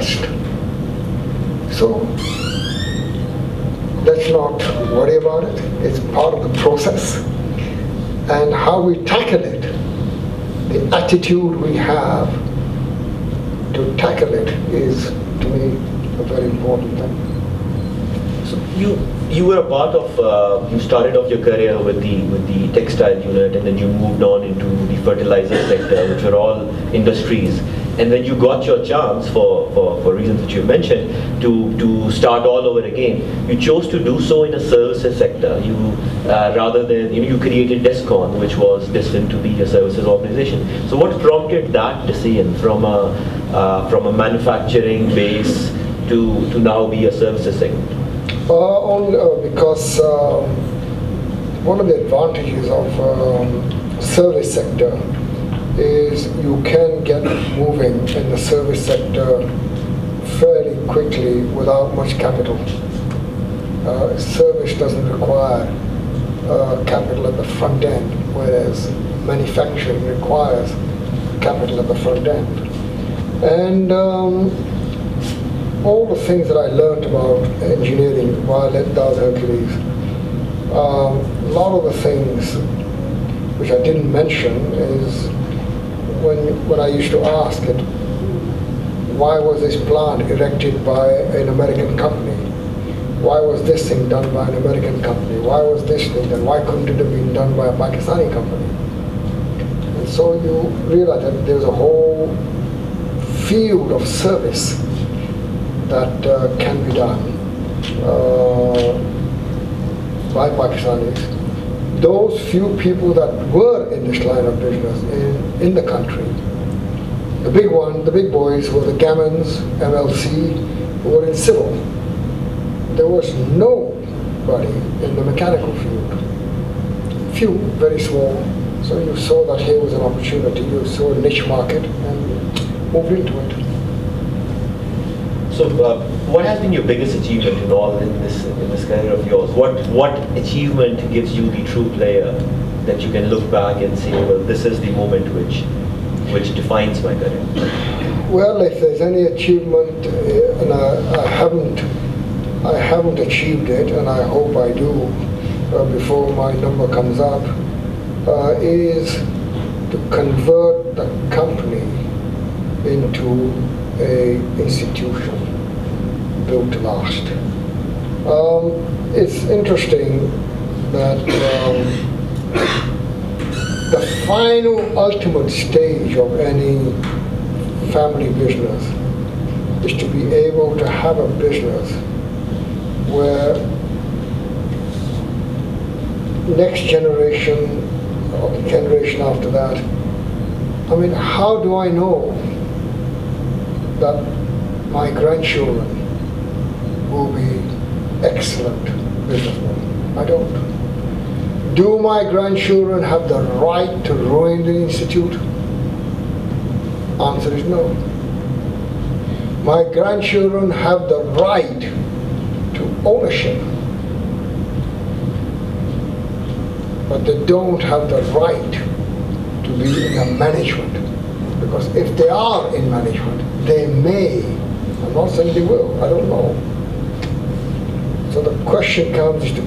best. So let's not worry about it. It's part of the process. And how we tackle it, the attitude we have to tackle it is, to me, a very important thing. So you were a part of, you started off your career with the textile unit, and then you moved on into the fertilizer sector, which were all industries. And when you got your chance, for reasons that you mentioned, to start all over again, you chose to do so in a services sector. You rather than, you created Descon, which was destined to be a services organization. So what prompted that decision from a manufacturing base to now be a services segment? Because one of the advantages of service sector is you can get moving in the service sector fairly quickly without much capital. Service doesn't require capital at the front end, whereas manufacturing requires capital at the front end. And all the things that I learned about engineering while at Dow Hercules, a lot of the things which I didn't mention is when I used to ask it, why was this plant erected by an American company? Why was this thing done by an American company? Why was this thing done? Why couldn't it have been done by a Pakistani company? And so you realize that there's a whole field of service that can be done by Pakistanis. Those few people that were in this line of business in the country, the big boys were the Gammons, MLC, who were in civil. There was nobody in the mechanical field. Few, very small. So you saw that here was an opportunity. You saw a niche market and moved into it. So, what has been your biggest achievement in this career of yours? What achievement gives you the true player that you can look back and say, well, this is the moment which defines my career? Well, if there's any achievement, and I haven't achieved it, and I hope I do before my number comes up, is to convert the company into an institution built to last. It's interesting that the final ultimate stage of any family business is to be able to have a business where next generation or the generation after that, I mean, how do I know that my grandchildren will be excellent businessmen? I don't. Do my grandchildren have the right to ruin the institute? Answer is no. My grandchildren have the right to ownership, but they don't have the right to be in a management. Because if they are in management, they may, I'm not saying they will, I don't know. So the question comes to,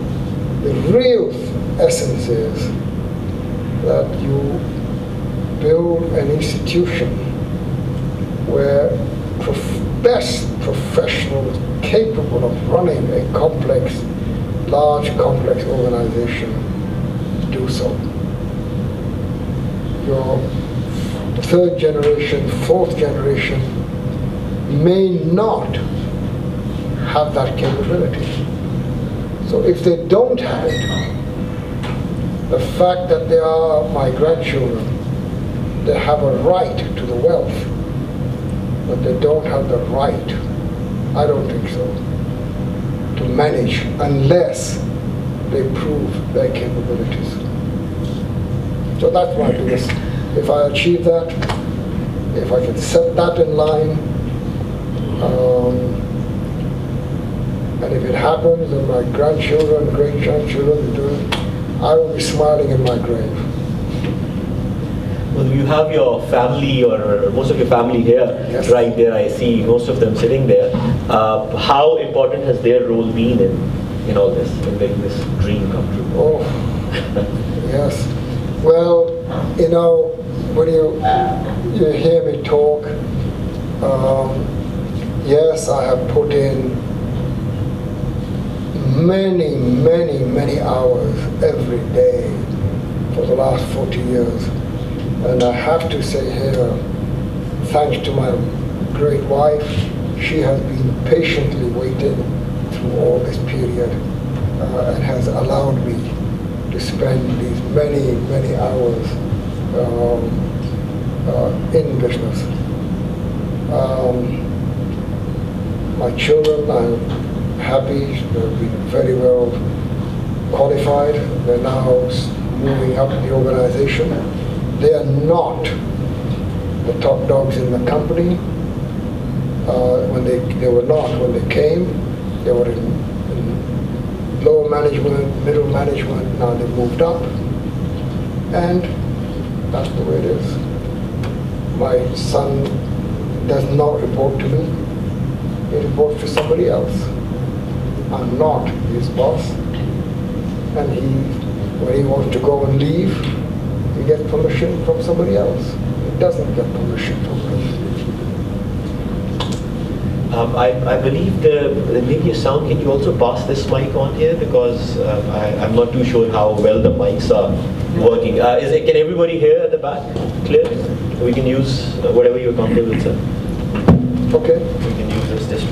the real essence is that you build an institution where best professionals capable of running a large complex organization do so. Your third generation, fourth generation may not have that capability. So if they don't have it, the fact that they are my grandchildren, they have a right to the wealth, but they don't have the right, I don't think so, to manage unless they prove their capabilities. So that's my biggest. If I achieve that, if I can set that in line, and if it happens and my grandchildren, great-grandchildren do it, I will be smiling in my grave. Well, you have your family, or most of your family here, Yes. right there. I see most of them sitting there. How important has their role been in all this, in making this dream come true? Oh, yes. Well, when you hear me talk, yes, I have put in many, many, many hours every day for the last 40 years. And I have to say here, thanks to my great wife, she has been patiently waiting through all this period and has allowed me to spend these many, many hours in business. My children, I'm happy, they've been very well qualified. They're now moving up the organization. They are not the top dogs in the company. When they were not when they came. They were in lower management, middle management. Now they've moved up, and that's the way it is. My son does not report to me. He reports to somebody else. I'm not his boss, and when he wants to go and leave, he gets permission from somebody else. He doesn't get permission from me. I believe there may be a sound. Can you also pass this mic on here? Because I'm not too sure how well the mics are working. Can everybody hear at the back? Clear? We can use whatever you're comfortable with, sir. Okay. We can use this.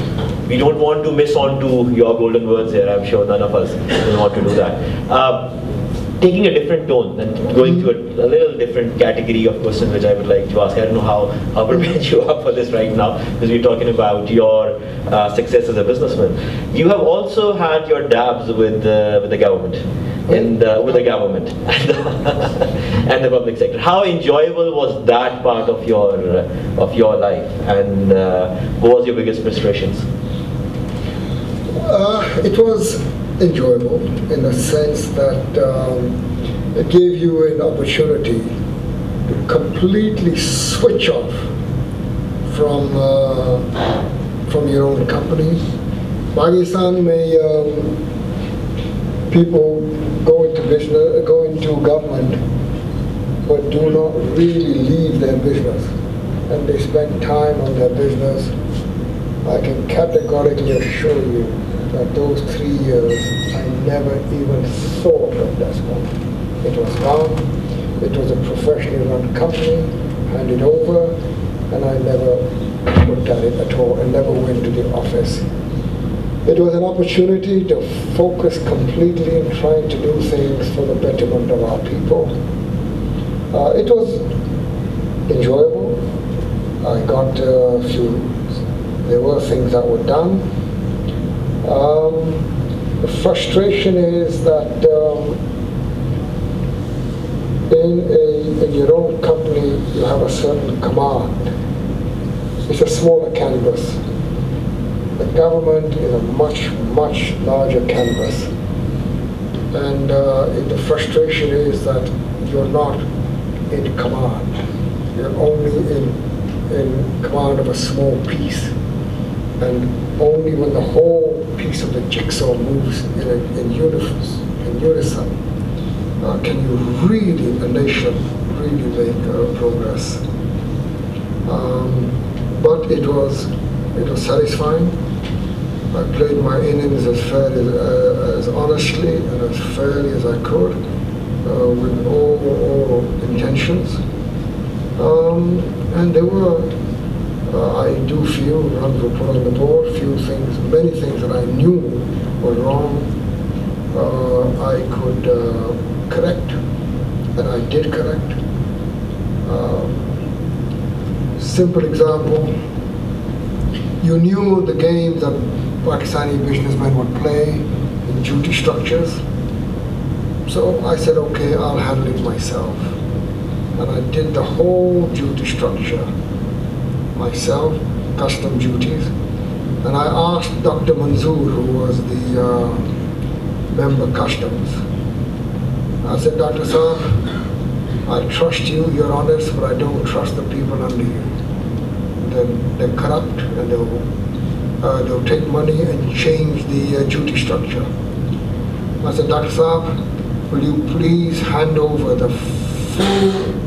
We don't want to miss on to your golden words here. I'm sure none of us will want to do that. Taking a different tone and going to a little different category of question which I would like to ask. I don't know how prepared you are for this right now, because we're talking about your success as a businessman. You have also had your dabs with the government, with the government and the public sector. How enjoyable was that part of your life, and what was your biggest frustrations? It was enjoyable in the sense that it gave you an opportunity to completely switch off from your own company. Pakistan may people go into business, go into government, but do not really leave their business, and they spend time on their business. I can categorically assure you that those 3 years, I never even thought of that one. It was gone. It was a professionally run company, handed over, and I never looked at it at all. I never went to the office. It was an opportunity to focus completely in trying to do things for the betterment of our people. It was enjoyable. I got a few, there were things that were done. The frustration is that in your own company you have a certain command. It's a smaller canvas. The government is a much, much larger canvas. And the frustration is that you're not in command. You're only in command of a small piece. And only when the whole piece of the jigsaw moves in unison can you really, a nation, really make progress. But it was satisfying. I played my innings as as honestly and as fairly as I could, with all intentions. And there were, I do feel, runs were put on the board, many things that I knew were wrong, I could correct, and I did correct. Simple example, you knew the games that Pakistani businessmen would play in duty structures. So I said, okay, I'll handle it myself. And I did the whole duty structure myself, custom duties. And I asked Dr. Manzoor, who was the member customs, I said, Dr. Saab, I trust you, you're honest, but I don't trust the people under you. Then they're corrupt and they'll take money and change the duty structure. I said, Dr. Saab, will you please hand over the full